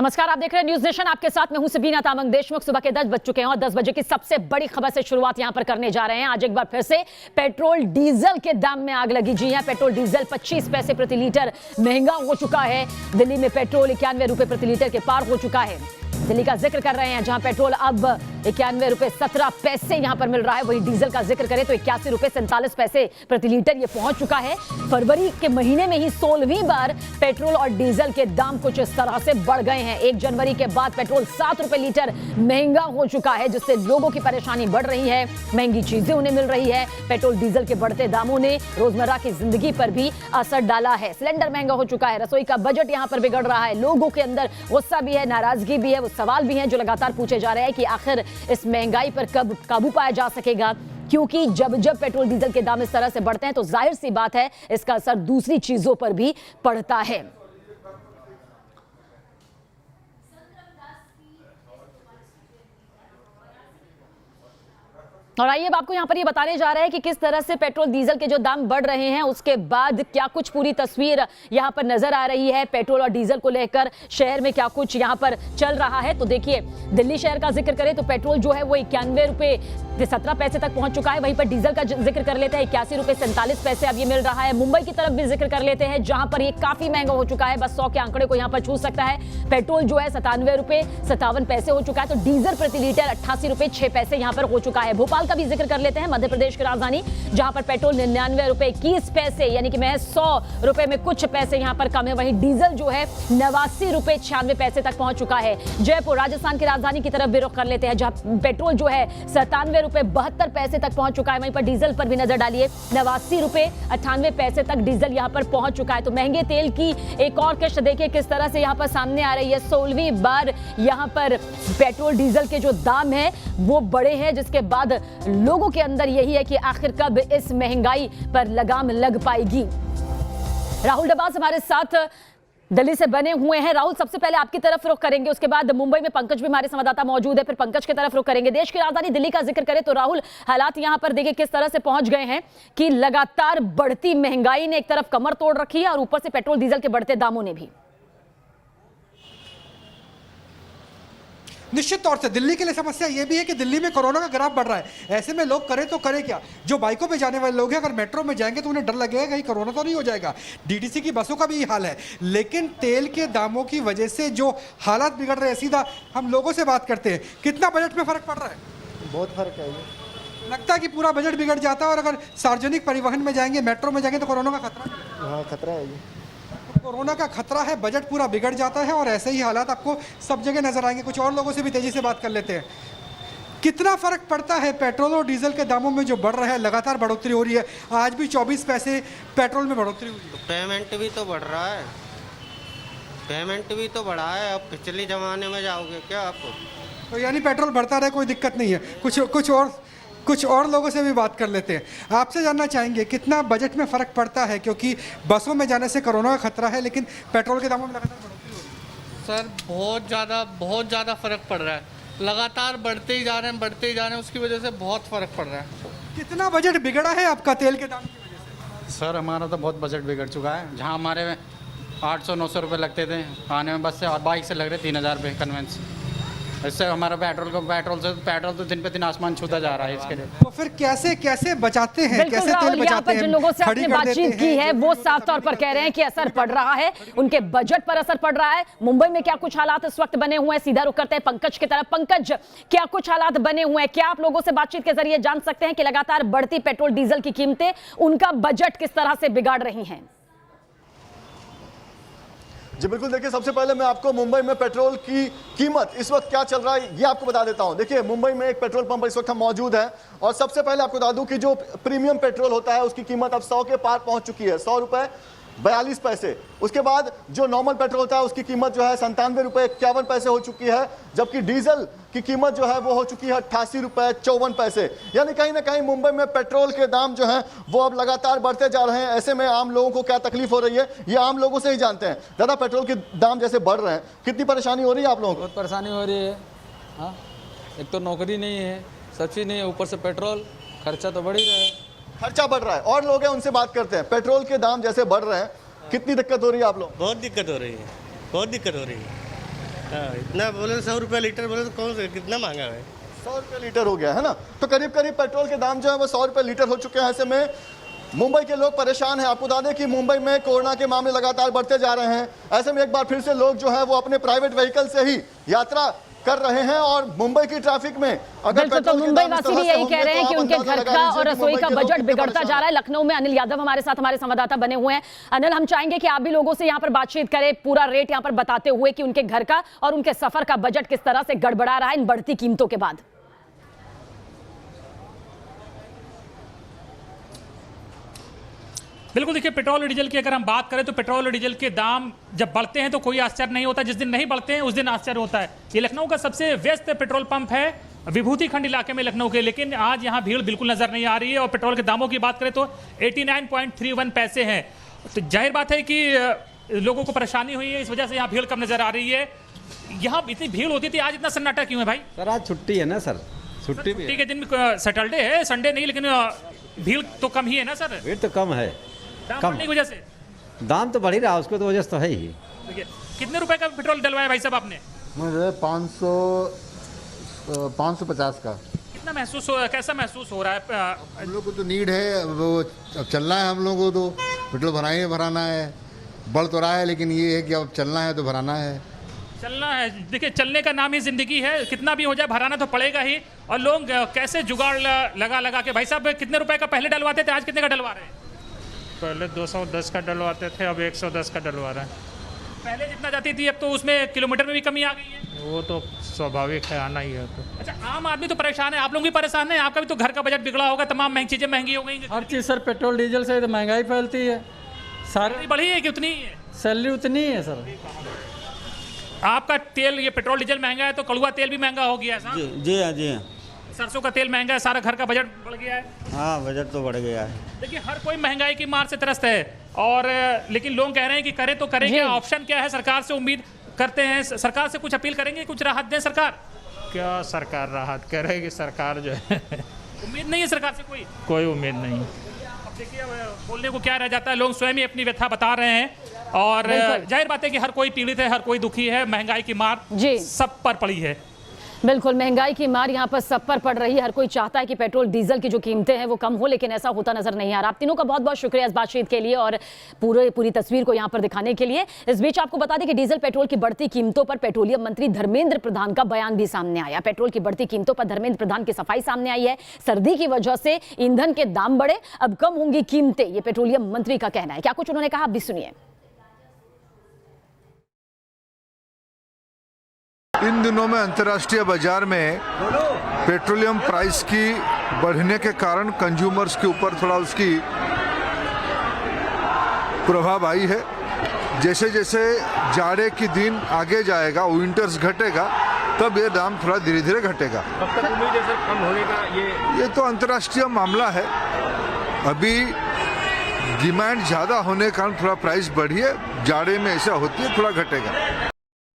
नमस्कार, आप देख रहे हैं न्यूज नेशन। आपके साथ मैं हूं सबीना तामंग देशमुख। सुबह के 10 बज चुके हैं और 10 बजे की सबसे बड़ी खबर से शुरुआत यहां पर करने जा रहे हैं। आज एक बार फिर से पेट्रोल डीजल के दाम में आग लगी। जी हां, पेट्रोल डीजल 25 पैसे प्रति लीटर महंगा हो चुका है। दिल्ली में पेट्रोल 91 रुपए प्रति लीटर के पार हो चुका है। दिल्ली का जिक्र कर रहे हैं, जहां पेट्रोल अब 91 रुपए 17 पैसे यहां पर मिल रहा है। वही डीजल का जिक्र करें तो 81 रुपए 47 पैसे प्रति लीटर ये पहुंच चुका है। फरवरी के महीने में ही 16वीं बार पेट्रोल और डीजल के दाम कुछ इस तरह से बढ़ गए हैं। 1 जनवरी के बाद पेट्रोल 7 रुपए लीटर महंगा हो चुका है, जिससे लोगों की परेशानी बढ़ रही है। महंगी चीजें उन्हें मिल रही है। पेट्रोल डीजल के बढ़ते दामों ने रोजमर्रा की जिंदगी पर भी असर डाला है। सिलेंडर महंगा हो चुका है। रसोई का बजट यहां पर बिगड़ रहा है। लोगों के अंदर गुस्सा भी है, नाराजगी भी है। वो सवाल भी हैं जो लगातार पूछे जा रहे हैं कि आखिर इस महंगाई पर कब काबू पाया जा सकेगा, क्योंकि जब जब पेट्रोल डीजल के दाम इस तरह से बढ़ते हैं तो जाहिर सी बात है इसका असर दूसरी चीजों पर भी पड़ता है। और आइए अब आपको यहां पर ये बताने जा रहे हैं कि किस तरह से पेट्रोल डीजल के जो दाम बढ़ रहे हैं उसके बाद क्या कुछ पूरी तस्वीर यहां पर नजर आ रही है। पेट्रोल और डीजल को लेकर शहर में क्या कुछ यहां पर चल रहा है। तो देखिए, दिल्ली शहर का जिक्र करें तो पेट्रोल जो है वो 91 रुपए 17 पैसे तक पहुंच चुका है। वहीं पर डीजल का जिक्र कर लेते हैं, 81 रुपए 47 पैसे अब ये मिल रहा है। मुंबई की तरफ भी जिक्र कर लेते हैं, जहां पर ये काफी महंगा हो चुका है, बस 100 के आंकड़े को यहां पर छू सकता है। पेट्रोल जो है 97 रुपए 57 पैसे हो चुका है, तो डीजल प्रति लीटर 88 रुपए 6 पैसे यहां पर हो चुका है। भोपाल का भी जिक्र कर लेते हैं, मध्य प्रदेश की राजधानी, जहां पर पेट्रोल 99 रुपए 21 पैसे यानी कि महज 100 रुपए में कुछ पैसे यहां पर कम है। वहीं डीजल जो है 89 रुपए 96 पैसे तक पहुंच चुका है। जयपुर राजस्थान की राजधानी की तरफ भी रुख कर लेते हैं, जहां पेट्रोल जो है 97 रुपए 72 पैसे तक पहुंच चुका है। वहीं पर डीजल पर भी नजर डालिए, 89 रुपए 98 पैसे तक डीजल यहां पर पहुंच चुका है। तो महंगे तेल की एक और किस्त देखिए किस तरह से यहां पर सामने आ रही है। 16वीं बार यहां पर पेट्रोल डीजल के जो दाम है वो बढ़े हैं, जिसके बाद लोगों के अंदर यही है कि आखिर कब इस महंगाई पर लगाम लग पाएगी। राहुल डबास हमारे साथ दिल्ली से बने हुए हैं। राहुल, सबसे पहले आपकी तरफ रुख करेंगे, उसके बाद मुंबई में पंकज भी हमारे संवाददाता मौजूद है, फिर पंकज की तरफ रुख करेंगे। देश की राजधानी दिल्ली का जिक्र करें तो राहुल, हालात यहां पर देखिए किस तरह से पहुंच गए हैं कि लगातार बढ़ती महंगाई ने एक तरफ कमर तोड़ रखी है और ऊपर से पेट्रोल डीजल के बढ़ते दामों ने भी। निश्चित तौर से दिल्ली के लिए समस्या यह भी है कि दिल्ली में कोरोना का ग्राफ बढ़ रहा है। ऐसे में लोग करें तो करें क्या। जो बाइकों पे जाने वाले लोग हैं, अगर मेट्रो में जाएंगे तो उन्हें डर लगेगा कहीं कोरोना तो नहीं हो जाएगा। डीटीसी की बसों का भी हाल है। लेकिन तेल के दामों की वजह से जो हालात बिगड़ रहे हैं, सीधा हम लोगों से बात करते हैं, कितना बजट में फर्क पड़ रहा है? बहुत फर्क है। लगता है कि पूरा बजट बिगड़ जाता है। और अगर सार्वजनिक परिवहन में जाएंगे, मेट्रो में जाएंगे तो कोरोना का खतरा, हाँ खतरा है ये। कोरोना का खतरा है, बजट पूरा बिगड़ जाता है और ऐसे ही हालात आपको सब जगह नजर आएंगे। कुछ और लोगों से भी तेजी से बात कर लेते हैं। कितना फर्क पड़ता है पेट्रोल और डीजल के दामों में जो बढ़ रहा है, लगातार बढ़ोतरी हो रही है। आज भी 24 पैसे पेट्रोल में बढ़ोतरी हुई है। पेमेंट भी तो बढ़ रहा है, पेमेंट भी तो बढ़ा है। अब पिछले जमाने में जाओगे क्या आप? तो यानी पेट्रोल बढ़ता रहे, कोई दिक्कत नहीं है। कुछ और लोगों से भी बात कर लेते हैं। आपसे जानना चाहेंगे कितना बजट में फ़र्क पड़ता है, क्योंकि बसों में जाने से कोरोना का खतरा है लेकिन पेट्रोल के दामों में लगातार बढ़ोतरी हो रही है। सर बहुत ज़्यादा फ़र्क पड़ रहा है। लगातार बढ़ते ही जा रहे हैं, उसकी वजह से बहुत फ़र्क पड़ रहा है। कितना बजट बिगड़ा है आपका तेल के दाम की वजह से? सर हमारा तो बहुत बजट बिगड़ चुका है। जहाँ हमारे 800-900 रुपये लगते थे आने में बस से, और बाइक से लग रहे 3000 रुपये कन्वेंस। इससे हमारा पेट्रोल तो दिन पे दिन आसमान छूता जा रहा है। इसके लिए तो फिर कैसे बचाते हैं, कैसे तेल बचाते हैं? जिन लोगों से आपने बातचीत की है वो साफ तौर पर कह रहे हैं कि असर पड़ रहा है, उनके बजट पर असर पड़ रहा है। मुंबई में क्या कुछ हालात इस वक्त बने हुए हैं, सीधा रुख करते हैं पंकज की तरफ। पंकज, क्या कुछ हालात बने हुए हैं? क्या आप लोगों से बातचीत के जरिए जान सकते हैं कि लगातार बढ़ती पेट्रोल डीजल की कीमतें उनका बजट किस तरह से बिगाड़ रही हैं? जी बिल्कुल, देखिए सबसे पहले मैं आपको मुंबई में पेट्रोल की कीमत इस वक्त क्या चल रहा है ये आपको बता देता हूं। देखिए मुंबई में एक पेट्रोल पंप इस वक्त हम मौजूद हैं और सबसे पहले आपको बता दूं कि जो प्रीमियम पेट्रोल होता है उसकी कीमत अब 100 के पार पहुंच चुकी है, 100 रुपए 42 पैसे। उसके बाद जो नॉर्मल पेट्रोल होता है उसकी कीमत जो है 97 रुपए 51 पैसे हो चुकी है, जबकि डीजल की कीमत जो है वो हो चुकी है 88 रुपए 54 पैसे। यानी कहीं ना कहीं मुंबई में पेट्रोल के दाम जो हैं वो अब लगातार बढ़ते जा रहे हैं। ऐसे में आम लोगों को क्या तकलीफ हो रही है ये आम लोगों से ही जानते हैं। दादा, पेट्रोल के दाम जैसे बढ़ रहे हैं, कितनी परेशानी हो रही है आप लोगों को? बहुत परेशानी हो रही है। हाँ, एक तो नौकरी नहीं है, सब्सिडी नहीं है, ऊपर से पेट्रोल खर्चा तो बढ़ ही रहा है। खर्चा बढ़ रहा है और लोग हैं उनसे बात करते हैं। पेट्रोल के दाम जैसे बढ़ रहे हैं, कितनी दिक्कत हो रही है आप लोग? बहुत दिक्कत हो रही है, बहुत दिक्कत हो रही है। इतना बोले 100 रुपये लीटर बोले तो कौन से कितना महंगा है। 100 रुपये लीटर हो गया है ना, तो करीब करीब पेट्रोल के दाम जो है वो 100 रुपये लीटर हो चुके हैं। ऐसे में मुंबई के लोग परेशान हैं। आपको बता दें कि मुंबई में कोरोना के मामले लगातार बढ़ते जा रहे हैं। ऐसे में एक बार फिर से लोग जो है वो अपने प्राइवेट व्हीकल से ही यात्रा कर रहे हैं और मुंबई की ट्रैफिक में अगर बिल्कुल, तो मुंबई वासी भी यही कह रहे हैं कि उनके घर का और रसोई का बजट बिगड़ता जा रहा है। लखनऊ में अनिल यादव हमारे साथ, हमारे संवाददाता बने हुए हैं। अनिल, हम चाहेंगे कि आप भी लोगों से यहाँ पर बातचीत करें, पूरा रेट यहाँ पर बताते हुए कि उनके घर का और उनके सफर का बजट किस तरह से गड़बड़ा रहा है इन बढ़ती कीमतों के बाद। बिल्कुल, देखिए पेट्रोल और डीजल की अगर हम बात करें तो पेट्रोल और डीजल के दाम जब बढ़ते हैं तो कोई आश्चर्य नहीं होता, जिस दिन नहीं बढ़ते हैं उस दिन आश्चर्य होता है। ये लखनऊ का सबसे व्यस्त पेट्रोल पंप है विभूति खंड इलाके में लखनऊ के, लेकिन आज यहाँ भीड़ बिल्कुल नजर नहीं आ रही है। और पेट्रोल के दामों की बात करें तो 89.31 पैसे हैं। तो जाहिर बात है कि लोगों को परेशानी हुई है, इस वजह से यहाँ भीड़ कम नजर आ रही है। यहाँ इतनी भीड़ होती थी, आज इतना सन्नाटा क्यों है भाई? सर आज छुट्टी है ना सर, छुट्टी भी छुट्टी के दिन सैटरडे है, संडे नहीं, लेकिन भीड़ तो कम ही है ना सर? भीड़ तो कम है, दाम कम बढ़ने की वजह से। दाम तो बढ़ ही रहा, उसको तो वजह तो है ही। देखिए, कितने रुपए का पेट्रोल डलवाया भाई साहब आपने? मुझे 550 का। कितना महसूस हो, कैसा महसूस हो रहा है? हम लोग को तो नीड है, वो अब चलना है, हम लोगों को तो पेट्रोल भराना है। बढ़ तो रहा है लेकिन ये है कि अब चलना है तो भराना है। चलना है, देखिए चलने का नाम ही जिंदगी है, कितना भी हो जाए भराना तो पड़ेगा ही। और लोग कैसे जुगाड़ लगा के, भाई साहब कितने रुपए का पहले डलवाते थे, आज कितने का डलवा रहे हैं? पहले 210 का डलवाते थे, अब 110 का डलवा रहे हैं। पहले जितना जाती थी अब तो उसमें किलोमीटर में भी कमी आ गई है। वो तो स्वाभाविक है, आना ही है। तो अच्छा, आम आदमी तो परेशान है, आप लोग भी परेशान हैं, आपका भी तो घर का बजट बिगड़ा होगा, तमाम महंगी चीजें महंगी हो गई। हर चीज़ सर पेट्रोल डीजल से तो महंगाई फैलती है, सारी बढ़ी है कि उतनी ही है? सैलरी उतनी ही है सर। आपका तेल, ये पेट्रोल डीजल महंगा है तो कड़ुआ तेल भी महंगा हो गया है साहब? जी हाँ, जी हाँ। सरसों का तेल महंगा है, सारा घर का बजट बढ़ गया है। हाँ, बजट तो बढ़ गया है। देखिए हर कोई महंगाई की मार से त्रस्त है, और लेकिन लोग कह रहे हैं कि करें तो करें क्या, ऑप्शन क्या है? सरकार से उम्मीद करते हैं, सरकार से कुछ अपील करेंगे, कुछ राहत दें सरकार? क्या सरकार राहत करेगी? सरकार जो है उम्मीद नहीं है सरकार से कोई उम्मीद नहीं। अब देखिए बोलने को क्या रह जाता है, लोग स्वयं ही अपनी व्यथा बता रहे हैं। और जाहिर बात है कि हर कोई पीड़ित है, हर कोई दुखी है, महंगाई की मार सब पर पड़ी है। बिल्कुल, महंगाई की मार यहाँ पर सब पर पड़ रही है। हर कोई चाहता है कि पेट्रोल डीजल की जो कीमतें हैं वो कम हो, लेकिन ऐसा होता नजर नहीं आ रहा। आप तीनों का बहुत बहुत शुक्रिया इस बातचीत के लिए और पूरी तस्वीर को यहाँ पर दिखाने के लिए। इस बीच आपको बता दें कि डीजल पेट्रोल की बढ़ती कीमतों पर पेट्रोलियम मंत्री धर्मेंद्र प्रधान का बयान भी सामने आया। पेट्रोल की बढ़ती कीमतों पर धर्मेंद्र प्रधान की सफाई सामने आई है। सर्दी की वजह से ईंधन के दाम बढ़े, अब कम होंगी कीमतें, ये पेट्रोलियम मंत्री का कहना है। क्या कुछ उन्होंने कहा, आप भी सुनिए। इन दिनों में अंतर्राष्ट्रीय बाजार में पेट्रोलियम प्राइस की बढ़ने के कारण कंज्यूमर्स के ऊपर थोड़ा उसकी प्रभाव आई है। जैसे जैसे जाड़े की दिन आगे जाएगा, विंटर्स घटेगा, तब ये दाम थोड़ा धीरे धीरे घटेगा। कब तक उम्मीद है सर कम होने का? ये तो अंतर्राष्ट्रीय मामला है। अभी डिमांड ज़्यादा होने के कारण थोड़ा प्राइस बढ़ी है, जाड़े में ऐसा होती है, थोड़ा घटेगा।